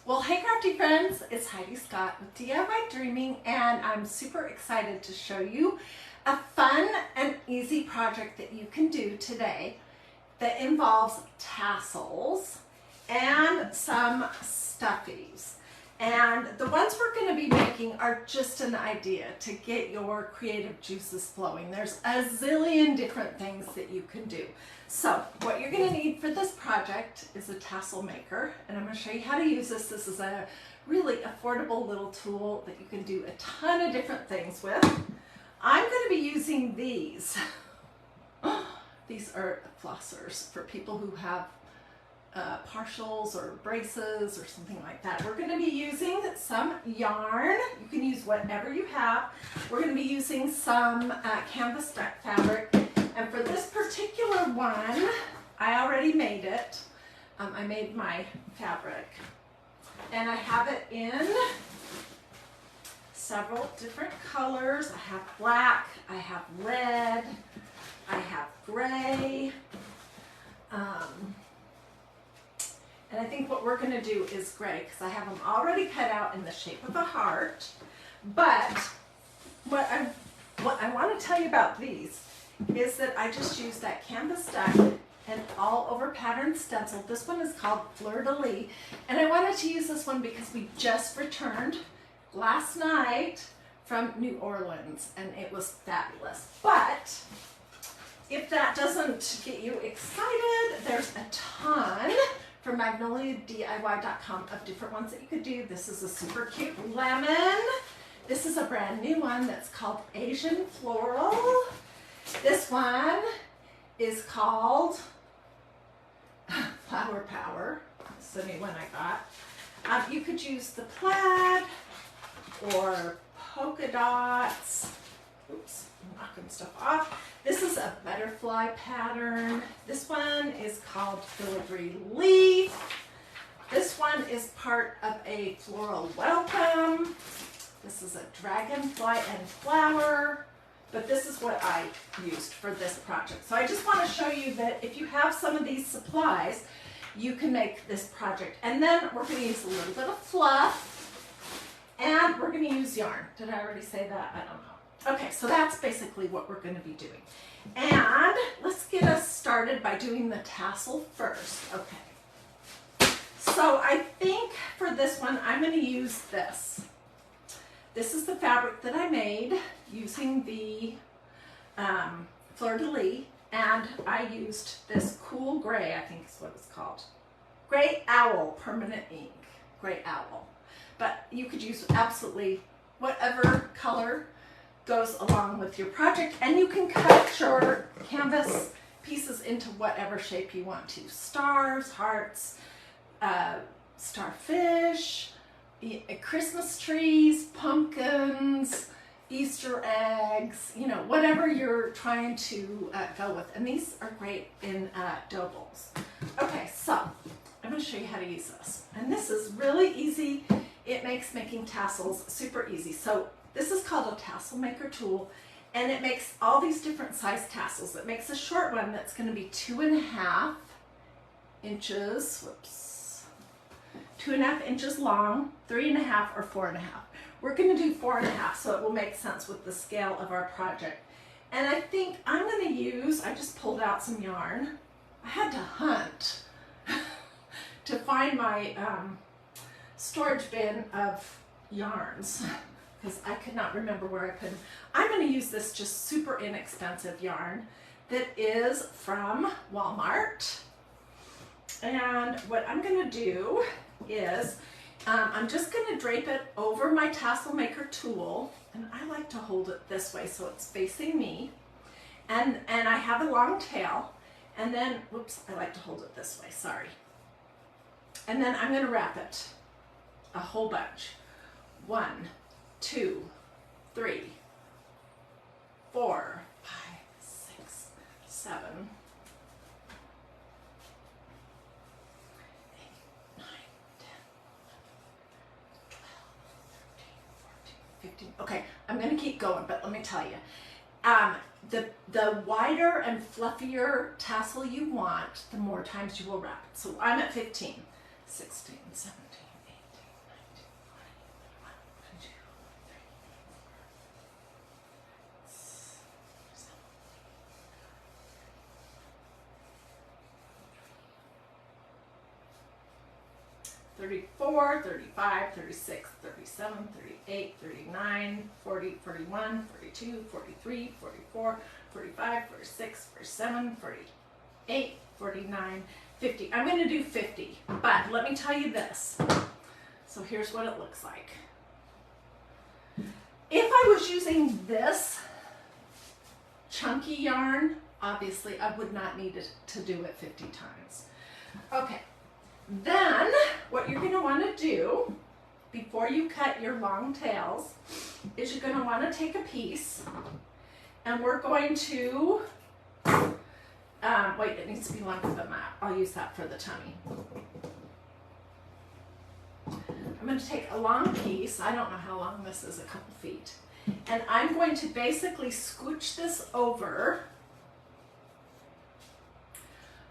Well, hey crafty friends, it's Hiedi Scott with DiyDreaming, and I'm super excited to show you a fun and easy project that you can do today that involves tassels and some stuffies. And the ones we're going to be making are just an idea to get your creative juices flowing. There's a zillion different things that you can do. So what you're going to need for this project is a tassel maker, and I'm going to show you how to use this. This is a really affordable little tool that you can do a ton of different things with. I'm going to be using these. These are flossers for people who have partials or braces or something like that. We're going to be using some yarn. You can use whatever you have. We're going to be using some canvas duck fabric. And for this particular one, I already made it. I made my fabric. And I have it in several different colors. I have black, I have red, I have gray. And I think what we're going to do is gray because I have them already cut out in the shape of a heart. But what I want to tell you about these is that I just used that canvas duck and all over pattern stencil. This one is called Fleur de Lis, and I wanted to use this one because we just returned last night from New Orleans and it was fabulous. But if that doesn't get you excited, there's a ton from MagnoliaDIY.com of different ones that you could do. This is a super cute lemon. This is a brand new one that's called Asian Floral. This one is called Flower Power. It's the new one I got. You could use the plaid or polka dots. Oops, I'm knocking stuff off. This is a butterfly pattern. This one is called Filigree Leaf. This one is part of a floral welcome. This is a dragonfly and flower. But this is what I used for this project. So I just want to show you that if you have some of these supplies, you can make this project. And then we're going to use a little bit of fluff, and we're going to use yarn. Did I already say that? I don't know. Okay, so that's basically what we're going to be doing. And let's get us started by doing the tassel first. Okay. So I think for this one, I'm going to use this. This is the fabric that I made using the Fleur de Lis, and I used this cool gray, I think is what it's called. Gray Owl permanent ink, Gray Owl. But you could use absolutely whatever color goes along with your project, and you can cut your canvas pieces into whatever shape you want to. Stars, hearts, starfish, Christmas trees, pumpkins, Easter eggs, you know, whatever you're trying to go with. And these are great in dough bowls. Okay, so I'm going to show you how to use this. And this is really easy. It makes making tassels super easy. So this is called a tassel maker tool, and it makes all these different size tassels. It makes a short one that's going to be 2.5 inches. Whoops. 2.5 inches long, 3.5 or 4.5. We're going to do 4.5 so it will make sense with the scale of our project. And I think I'm going to use, I just pulled out some yarn. I had to hunt to find my storage bin of yarns because I could not remember where I put them. I'm going to use this just super inexpensive yarn that is from Walmart. And what I'm going to do is I'm just going to drape it over my tassel maker tool, and I like to hold it this way so it's facing me, and I have a long tail, and then whoops, I like to hold it this way, sorry, and then I'm going to wrap it a whole bunch. 1, 2, 3, 4, 5, 6, 7, 15. Okay, I'm going to keep going, but let me tell you. The wider and fluffier tassel you want, the more times you will wrap it. So I'm at 15, 16, 17, 18, 34, 35, 36, 37, 38, 39, 40, 41, 42, 43, 44, 45, 46, 47, 48, 49, 50. I'm going to do 50, but let me tell you this. So here's what it looks like. If I was using this chunky yarn, obviously I would not need to do it 50 times. Okay, then what you're going to want to do before you cut your long tails is you're going to want to take a piece, and we're going to, wait, it needs to be longer than that. I'll use that for the tummy. I'm going to take a long piece. I don't know how long this is, a couple feet. And I'm going to basically scooch this over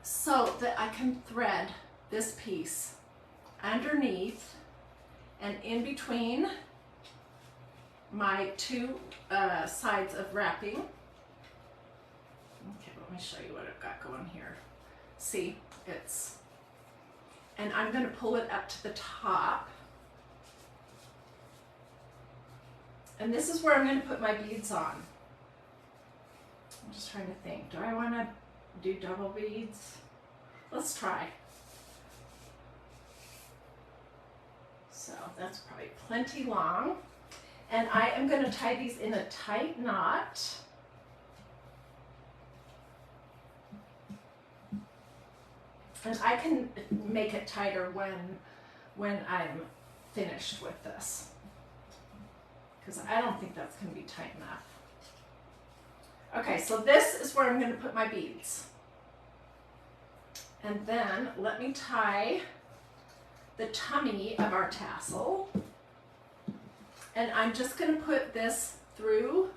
so that I can thread this piece underneath and in between my two sides of wrapping. Okay, let me show you what I've got going here. See, and I'm going to pull it up to the top. And this is where I'm going to put my beads on. I'm just trying to think, do I want to do double beads? Let's try. So that's probably plenty long. And I am going to tie these in a tight knot. And I can make it tighter when I'm finished with this, because I don't think that's going to be tight enough. Okay, so this is where I'm going to put my beads. And then let me tie the tummy of our tassel. And I'm just going to put this through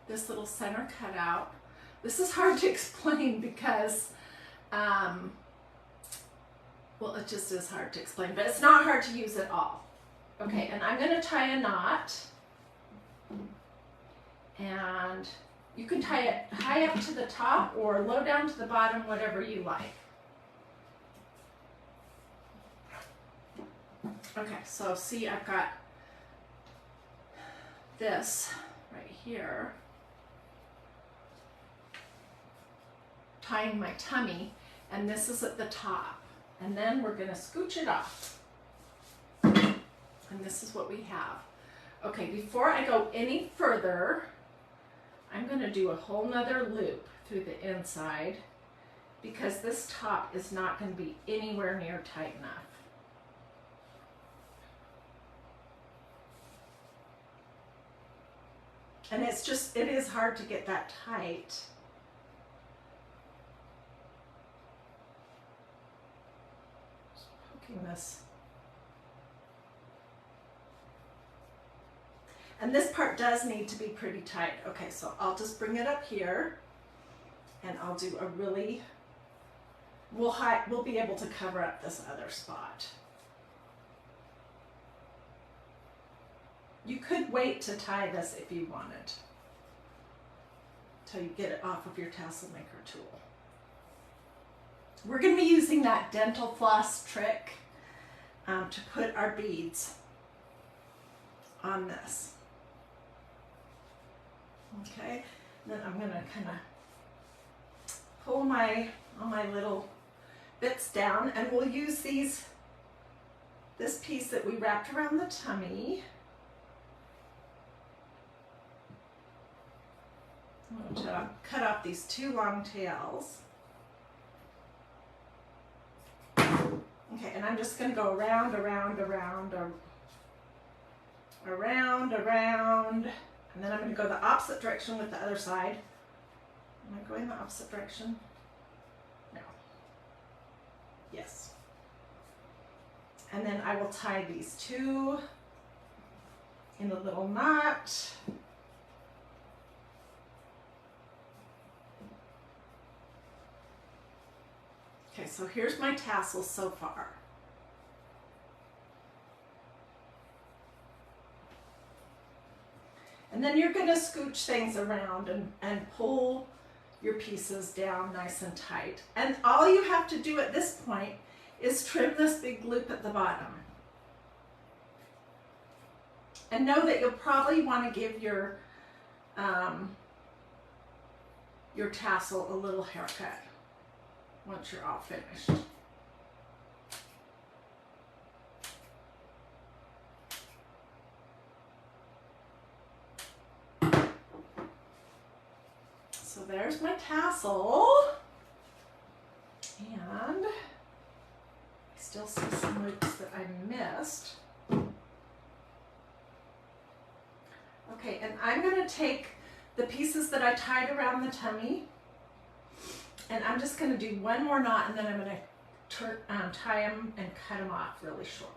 this little center cutout. This is hard to explain because, well, it just is hard to explain, but it's not hard to use at all. Okay, and I'm going to tie a knot, and you can tie it high up to the top or low down to the bottom, whatever you like. Okay, so see, I've got this right here, tying my tummy, and this is at the top, and then we're going to scooch it off. And this is what we have. Okay, before I go any further, I'm going to do a whole nother loop through the inside, because this top is not going to be anywhere near tight enough. And it is hard to get that tight. Just poking this. And this part does need to be pretty tight. Okay, so I'll just bring it up here, and I'll do a really, we'll be able to cover up this other spot. You could wait to tie this if you wanted, till you get it off of your tassel maker tool. We're going to be using that dental floss trick to put our beads on this. Okay, and then I'm going to kind of pull all my little bits down, and we'll use this piece that we wrapped around the tummy. I'm going to cut off these two long tails. Okay, and I'm just going to go around, around, around, around, around, and then I'm going to go the opposite direction with the other side. Am I going the opposite direction? No. Yes. And then I will tie these two in a little knot. Okay, so here's my tassels so far. And then you're going to scooch things around and pull your pieces down nice and tight. And all you have to do at this point is trim this big loop at the bottom. And know that you'll probably want to give your tassel a little haircut once you're all finished. So there's my tassel, and I still see some loops that I missed. Okay, and I'm going to take the pieces that I tied around the tummy, and I'm just going to do one more knot, and then I'm going to tie them and cut them off really short.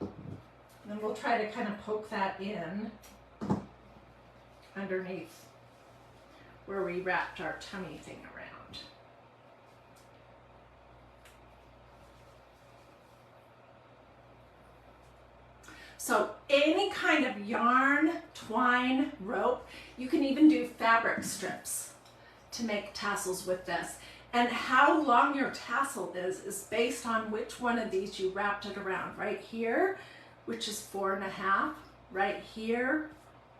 And then we'll try to kind of poke that in underneath where we wrapped our tummy thing around. So any kind of yarn, twine, rope, you can even do fabric strips to make tassels with this. And how long your tassel is based on which one of these you wrapped it around. Right here, which is 4.5, right here,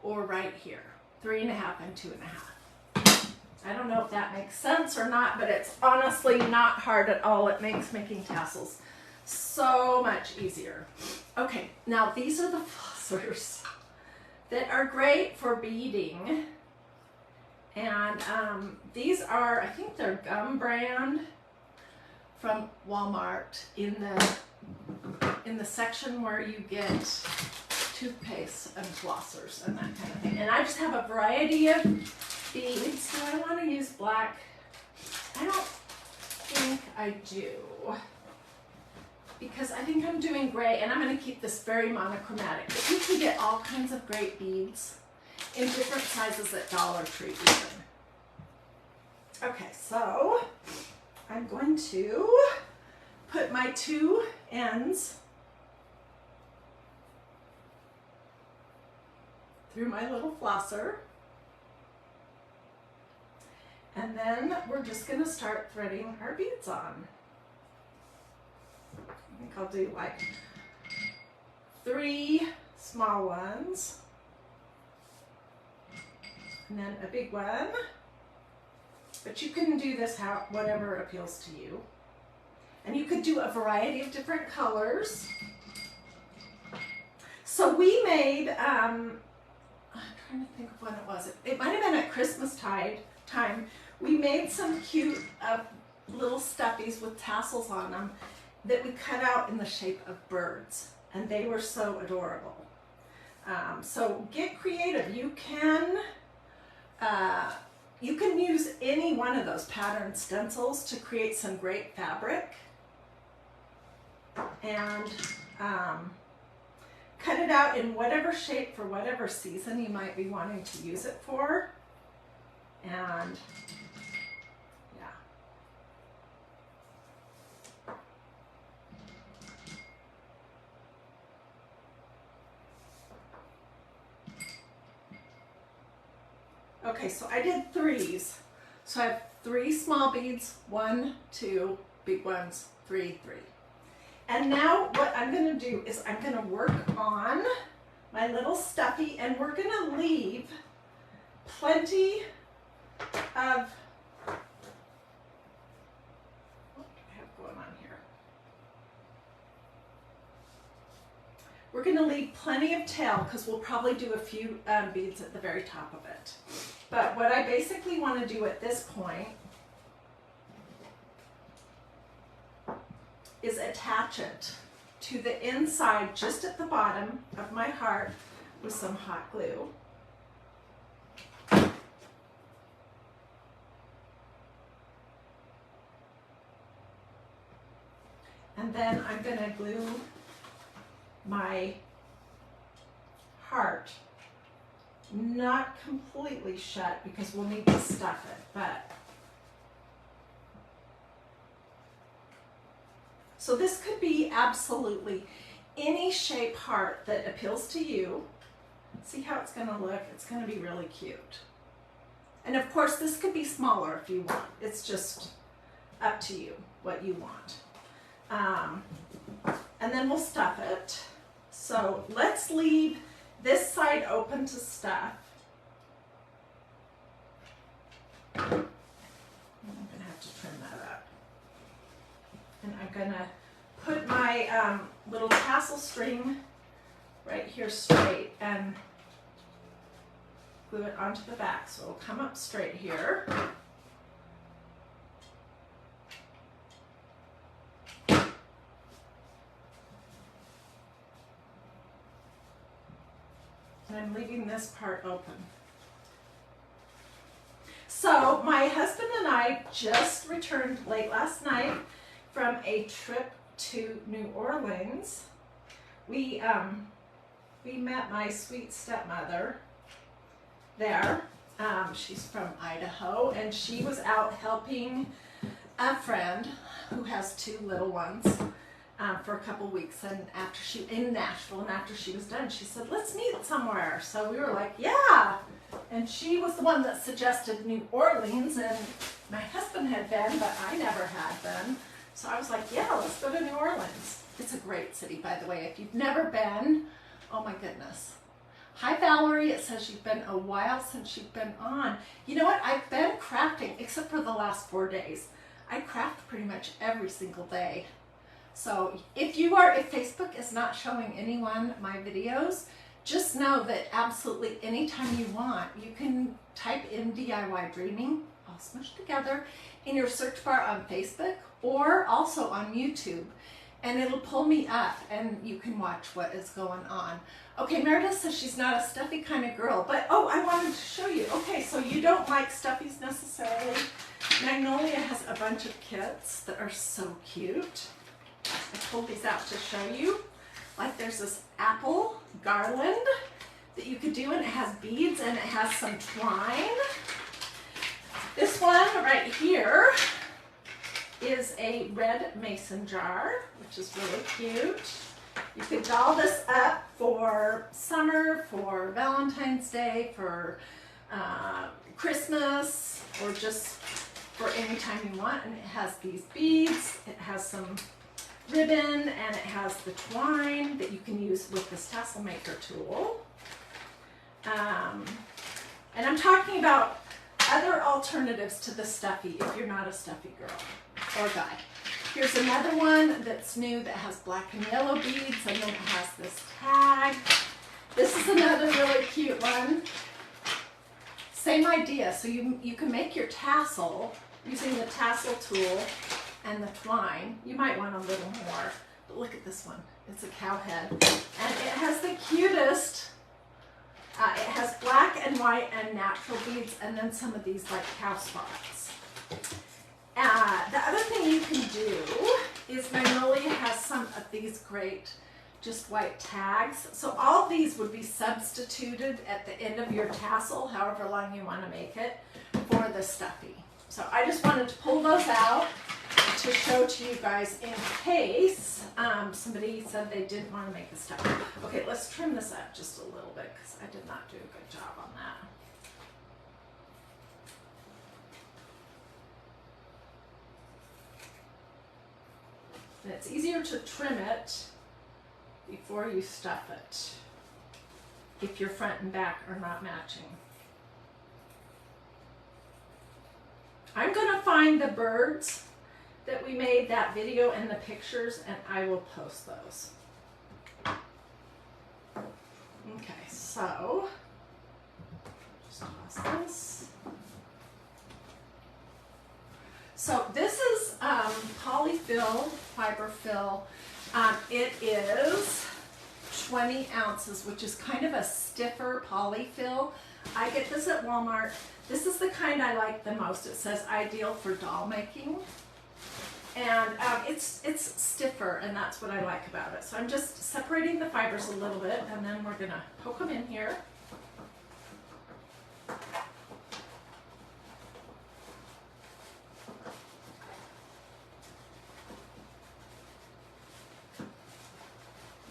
or right here, 3.5 and 2.5. I don't know if that makes sense or not, but it's honestly not hard at all. It makes making tassels so much easier. Okay, now these are the flossers that are great for beading. And these are, I think they're Gum brand from Walmart in the section where you get toothpaste and flossers and that kind of thing. And I just have a variety of beads. Do I want to use black? I don't think I do, because I think I'm doing gray, and I'm going to keep this very monochromatic. But you can get all kinds of great beads in different sizes at Dollar Tree even. Okay, so I'm going to put my two ends through my little flosser. And then we're just going to start threading our beads on. I think I'll do like 3 small ones, and then a big one. But you can do this whatever appeals to you. And you could do a variety of different colors. So we made, I'm trying to think of when it was. It might have been at Christmas time. We made some cute little stuffies with tassels on them that we cut out in the shape of birds, and they were so adorable. So get creative. You can use any one of those pattern stencils to create some great fabric, and cut it out in whatever shape for whatever season you might be wanting to use it for. And yeah. Okay, so I did 3s. So I have 3 small beads, 1, 2, big ones, 3, 3. And now what I'm going to do is I'm going to work on my little stuffy, and we're going to leave plenty of, what do I have going on here? We're going to leave plenty of tail because we'll probably do a few beads at the very top of it. But what I basically want to do at this point is attach it to the inside just at the bottom of my heart with some hot glue. And then I'm going to glue my heart not completely shut because we'll need to stuff it, but so this could be absolutely any shape heart that appeals to you. See how it's going to look? It's going to be really cute. And of course, this could be smaller if you want. It's just up to you what you want. And then we'll stuff it. So let's leave this side open to stuff. I'm gonna have to trim that up. And I'm gonna put my little tassel string right here straight and glue it onto the back. So it'll come up straight here. And I'm leaving this part open. So my husband and I just returned late last night from a trip to New Orleans. We met my sweet stepmother there. She's from Idaho, and she was out helping a friend who has 2 little ones for a couple weeks, and after in Nashville, and after she was done, she said, let's meet somewhere. So we were like, yeah. And she was the one that suggested New Orleans, and my husband had been, but I never had been. So I was like, yeah, let's go to New Orleans. It's a great city, by the way. If you've never been, oh my goodness. Hi, Valerie. It says you've been a while since you've been on. You know what? I've been crafting, except for the last 4 days. I craft pretty much every single day. So if Facebook is not showing anyone my videos, just know that absolutely anytime you want, you can type in DIY Dreaming, all smushed together, in your search bar on Facebook or also on YouTube. And it'll pull me up and you can watch what is going on. Okay, Meredith says she's not a stuffy kind of girl, but oh, I wanted to show you. Okay, so you don't like stuffies necessarily. Magnolia has a bunch of kits that are so cute. I pulled these out to show you. Like there's this apple garland that you could do, and it has beads and it has some twine. This one right here is a red mason jar, which is really cute. You could doll this up for summer, for Valentine's Day, for Christmas, or just for any time you want. And it has these beads, it has some ribbon, and it has the twine that you can use with this tassel maker tool. And I'm talking about other alternatives to the stuffy if you're not a stuffy girl or guy. Here's another one that's new that has black and yellow beads, and then it has this tag. This is another really cute one. Same idea. So you can make your tassel using the tassel tool and the twine. You might want a little more, but look at this one. It's a cow head, and it has the cutest, it has black and white and natural beads, and then some of these like cow spots. The other thing you can do is Magnolia has some of these great just white tags. So all these would be substituted at the end of your tassel, however long you want to make it, for the stuffy. So I just wanted to pull those out to show to you guys in case somebody said they didn't want to make the stuffy. Okay, let's trim this up just a little bit because I did not do a good job on that. And it's easier to trim it before you stuff it if your front and back are not matching. I'm going to find the birds that we made that video and the pictures, and I will post those. Okay, so just toss this. So this is polyfill, fiber fill. It is 20 ounces, which is kind of a stiffer polyfill. I get this at Walmart. This is the kind I like the most. It says ideal for doll making. And it's stiffer, and that's what I like about it. So I'm just separating the fibers a little bit, and then we're gonna poke them in here.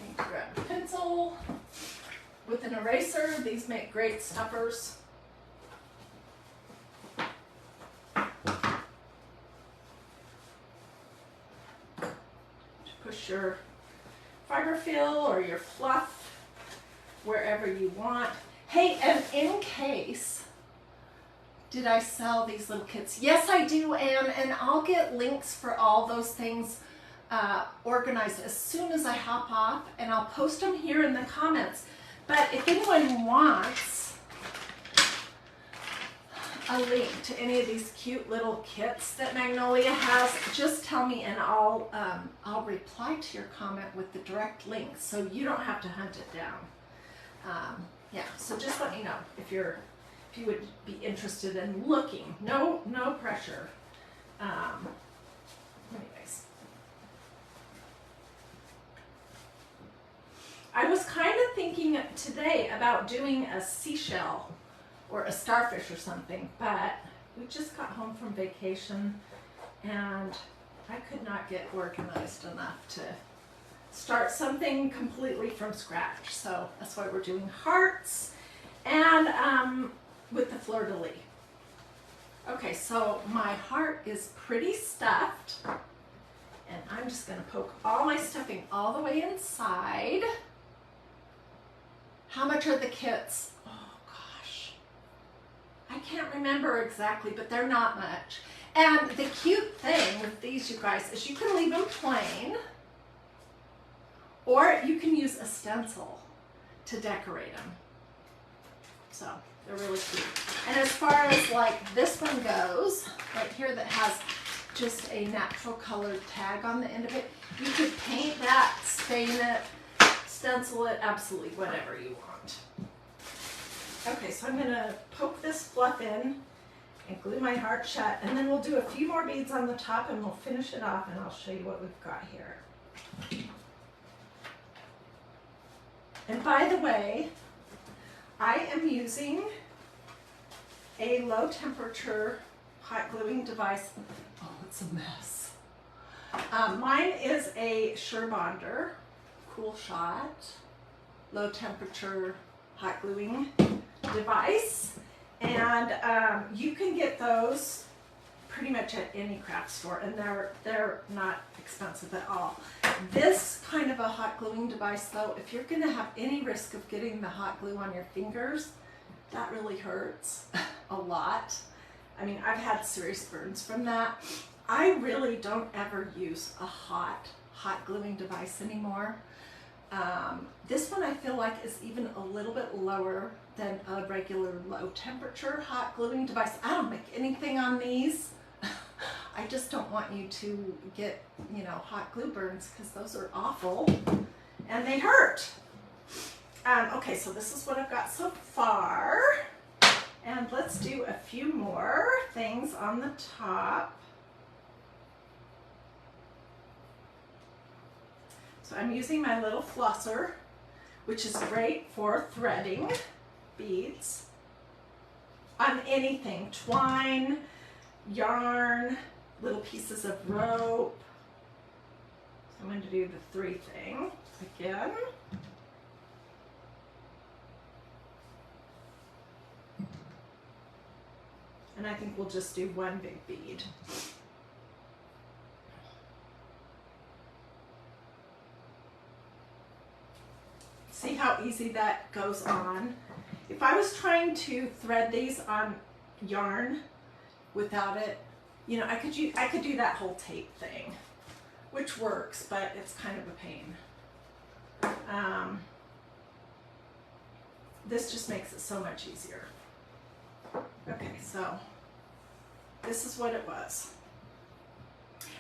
And grab a pencil with an eraser. These make great stuffers. place your fiber fill or your fluff wherever you want. Hey, and in case, did I sell these little kits? Yes, I do, Anne, and I'll get links for all those things organized as soon as I hop off, and I'll post them here in the comments. But if anyone wants a link to any of these cute little kits that Magnolia has, just tell me and I'll reply to your comment with the direct link so you don't have to hunt it down. Yeah, so just let me know if you would be interested in looking. No pressure. Anyways, I was kind of thinking today about doing a seashell or a starfish or something, but we just got home from vacation and I could not get organized enough to start something completely from scratch. So that's why we're doing hearts and with the fleur-de-lis. Okay, so my heart is pretty stuffed and I'm just gonna poke all my stuffing all the way inside. How much are the kits? I can't remember exactly, but they're not much. And the cute thing with these, you guys, is you can leave them plain, or you can use a stencil to decorate them. So they're really cute. And as far as like this one goes, right here that has just a natural colored tag on the end of it, you could paint that, stain it, stencil it, absolutely whatever you want. Okay, so I'm going to poke this fluff in and glue my heart shut, and then we'll do a few more beads on the top and we'll finish it off and I'll show you what we've got here. And by the way, I am using a low temperature hot gluing device. Oh, it's a mess. Mine is a Surebonder Cool Shot low temperature hot gluing device, and you can get those pretty much at any craft store, and they're not expensive at all. This kind of a hot gluing device though, if you're going to have any risk of getting the hot glue on your fingers, that really hurts a lot. I mean, I've had serious burns from that. I really don't ever use a hot gluing device anymore. This one I feel like is even a little bit lower than a regular low temperature hot gluing device. I don't make anything on these. I just don't want you to get, you know, hot glue burns because those are awful and they hurt. Okay, so this is what I've got so far. And let's do a few more things on the top. So I'm using my little flosser, which is great for threading beads on anything, twine, yarn, little pieces of rope. So I'm going to do the 3 thing again. And I think we'll just do 1 big bead. See how easy that goes on? If I was trying to thread these on yarn without it, you know, I could do that whole tape thing, which works, but it's kind of a pain. This just makes it so much easier. Okay, so this is what it was.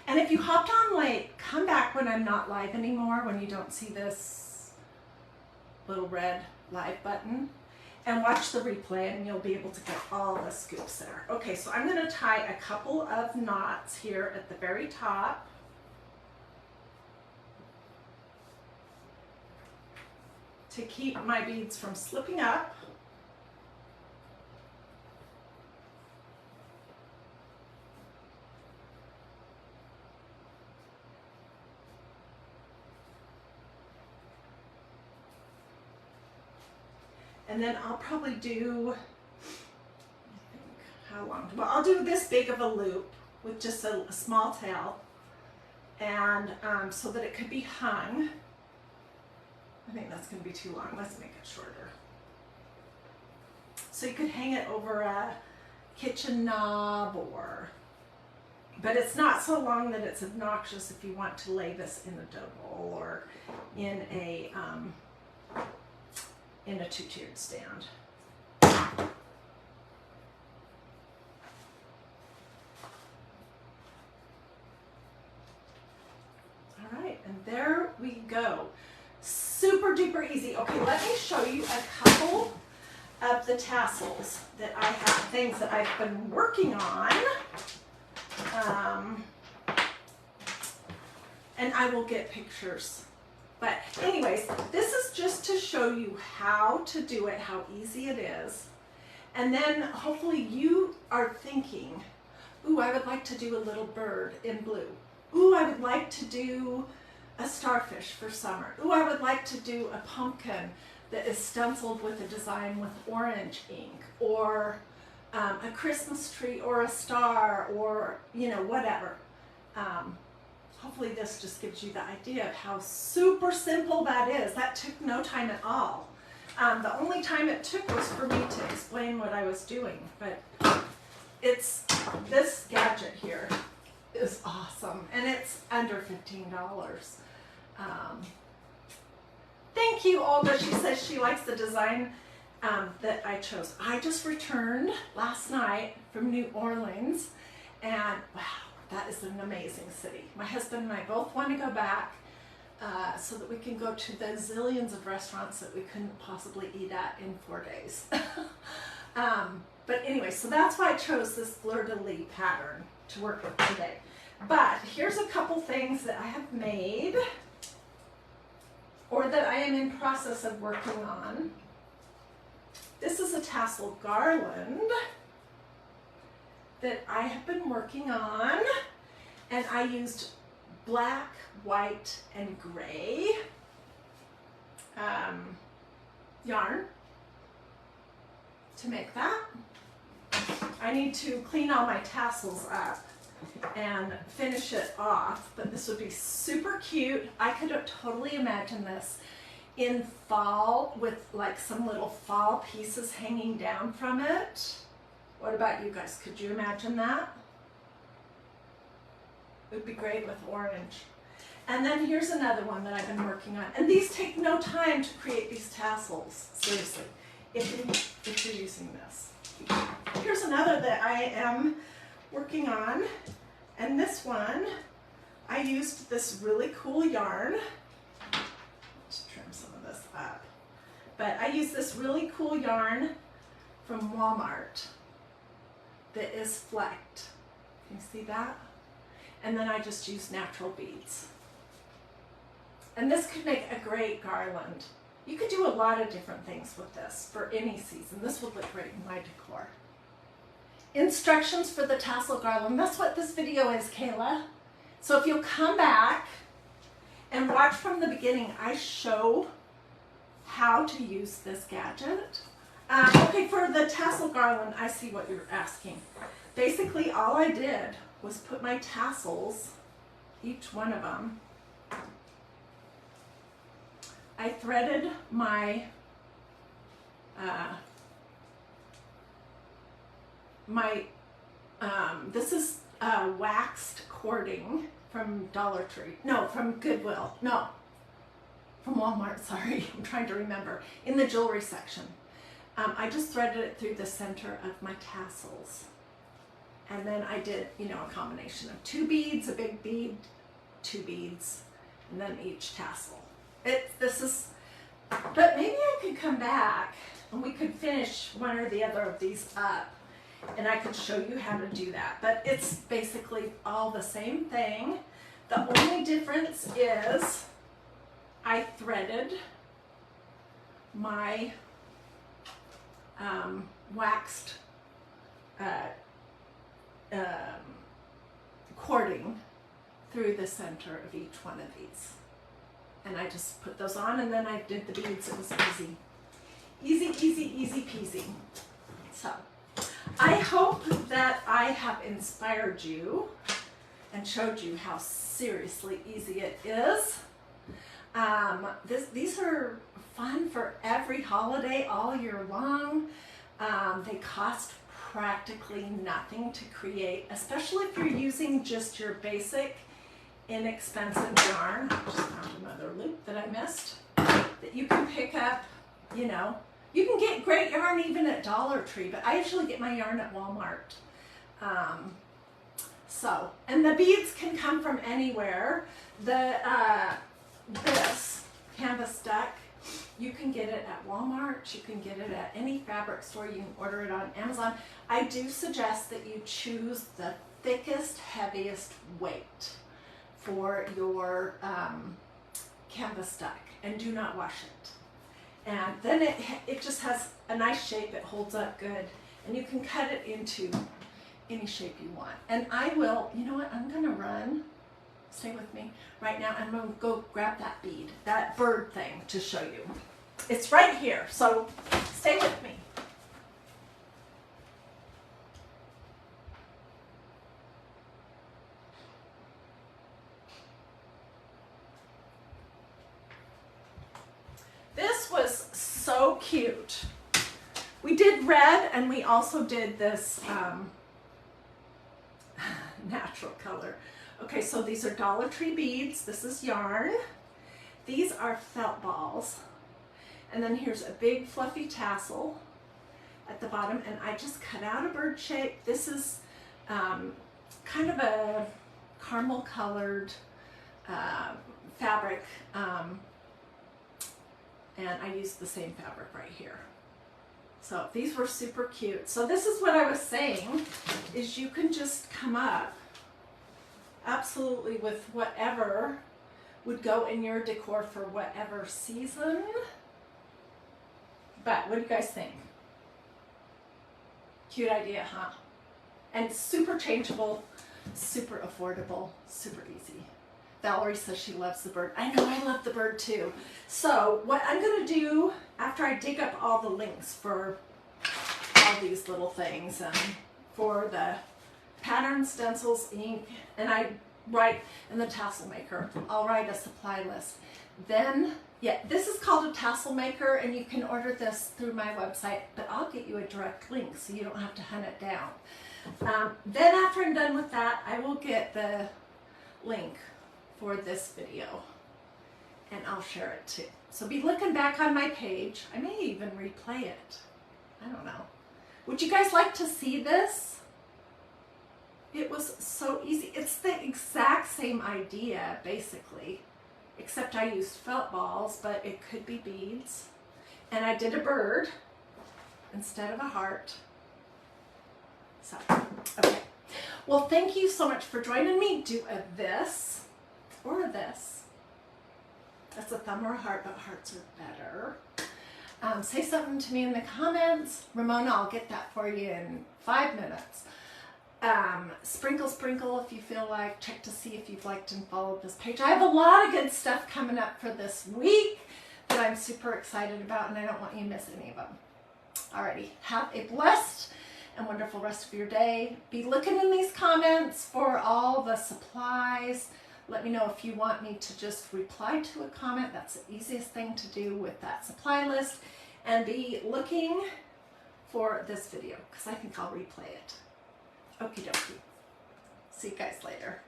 And if you hopped on late, come back when I'm not live anymore, when you don't see this little red live button, and watch the replay and you'll be able to get all the scoops there. Okay, so I'm going to tie a couple of knots here at the very top. To keep my beads from slipping up. And then I'll probably do, I think, how long? Well, I'll do this big of a loop with just a small tail. and so that it could be hung. I think that's going to be too long. Let's make it shorter. So you could hang it over a kitchen knob, but it's not so long that it's obnoxious if you want to lay this in a dough bowl or in a two-tiered stand. All right, and there we go. Super duper easy. Okay, let me show you a couple of the tassels that I have, things that I've been working on. And I will get pictures. But anyways, this is just to show you how to do it, how easy it is. And then hopefully you are thinking, ooh, I would like to do a little bird in blue. Ooh, I would like to do a starfish for summer. Ooh, I would like to do a pumpkin that is stenciled with a design with orange ink, or a Christmas tree, or a star, or, you know, whatever. Hopefully this just gives you the idea of how super simple that is. That took no time at all. The only time it took was for me to explain what I was doing, but this gadget here is awesome, and it's under $15. Thank you, Olga. She says she likes the design that I chose. I just returned last night from New Orleans, and wow, that is an amazing city. My husband and I both want to go back so that we can go to the zillions of restaurants that we couldn't possibly eat at in 4 days. But anyway, so that's why I chose this fleur-de-lis pattern to work with today. But here's a couple things that I have made, or that I am in process of working on. This is a tassel garland that I have been working on, and I used black, white, and gray yarn to make that. I need to clean all my tassels up and finish it off, but this would be super cute. I could totally imagine this in fall with like some little fall pieces hanging down from it. What about you guys? Could you imagine that? It would be great with orange. And then here's another one that I've been working on. And these take no time to create these tassels, seriously, if you're using this. Here's another that I am working on. And this one, I used this really cool yarn. Let's trim some of this up. But I used this really cool yarn from Walmart that is flecked. Can you see that? And then I just used natural beads. And this could make a great garland. You could do a lot of different things with this for any season. This would look great in my decor. Instructions for the tassel garland. That's what this video is, Kayla. So if you'll come back and watch from the beginning, I show how to use this gadget. Okay, for the tassel garland, I see what you're asking. Basically, all I did was put my tassels, each one of them, I threaded my this is waxed cording from Dollar Tree. No, from Goodwill. No, from Walmart, sorry. I'm trying to remember. In the jewelry section. I just threaded it through the center of my tassels. And then I did, you know, a combination of 2 beads, a big bead, 2 beads, and then each tassel. But maybe I could come back and we could finish one or the other of these up, and I could show you how to do that. But it's basically all the same thing. The only difference is I threaded my waxed cording through the center of each one of these. And I just put those on, and then I did the beads. It was easy. Easy, easy, easy peasy. So I hope that I have inspired you and showed you how seriously easy it is. These are fun for every holiday all year long. They cost practically nothing to create, especially if you're using just your basic inexpensive yarn. I just found another loop that I missed that you can pick up. You know, you can get great yarn even at Dollar Tree, but I usually get my yarn at Walmart. And the beads can come from anywhere. This canvas duck, you can get it at Walmart, you can get it at any fabric store, you can order it on Amazon. I do suggest that you choose the thickest, heaviest weight for your canvas duck, and do not wash it. And then it just has a nice shape, it holds up good, and you can cut it into any shape you want. And I will, you know what, I'm gonna run, stay with me right now. I'm gonna go grab that bead, that bird thing, to show you. It's right here, so stay with me. This was so cute. We did red, and we also did this natural color. Okay, so these are Dollar Tree beads. This is yarn. These are felt balls. And then here's a big fluffy tassel at the bottom, and I just cut out a bird shape. This is kind of a caramel colored fabric, and I used the same fabric right here. So these were super cute. So this is what I was saying, is you can just come up absolutely with whatever would go in your decor for whatever season. But what do you guys think? Cute idea, huh? And super changeable, super affordable, super easy. Valerie says she loves the bird. I know, I love the bird too. So what I'm gonna do after I dig up all the links for all these little things, and for the pattern, stencils, ink, and I write in the tassel maker, I'll write a supply list. Then, yeah, this is called a tassel maker, and you can order this through my website, but I'll get you a direct link so you don't have to hunt it down. Then after I'm done with that, I will get the link for this video, and I'll share it too. So be looking back on my page. I may even replay it. I don't know. Would you guys like to see this? It was so easy. It's the exact same idea, basically, except I used felt balls, but it could be beads. And I did a bird instead of a heart. So, okay. Well, thank you so much for joining me. Do a this or a this. That's a thumb or a heart, but hearts are better. Say something to me in the comments. Ramona, I'll get that for you in 5 minutes. Sprinkle if you feel like. Check to see if you've liked and followed this page. I have a lot of good stuff coming up for this week that I'm super excited about, and I don't want you to miss any of them. Alrighty, have a blessed and wonderful rest of your day. Be looking in these comments for all the supplies. Let me know if you want me to just reply to a comment. That's the easiest thing to do with that supply list. And be looking for this video, because I think I'll replay it. Okie dokie. See you guys later.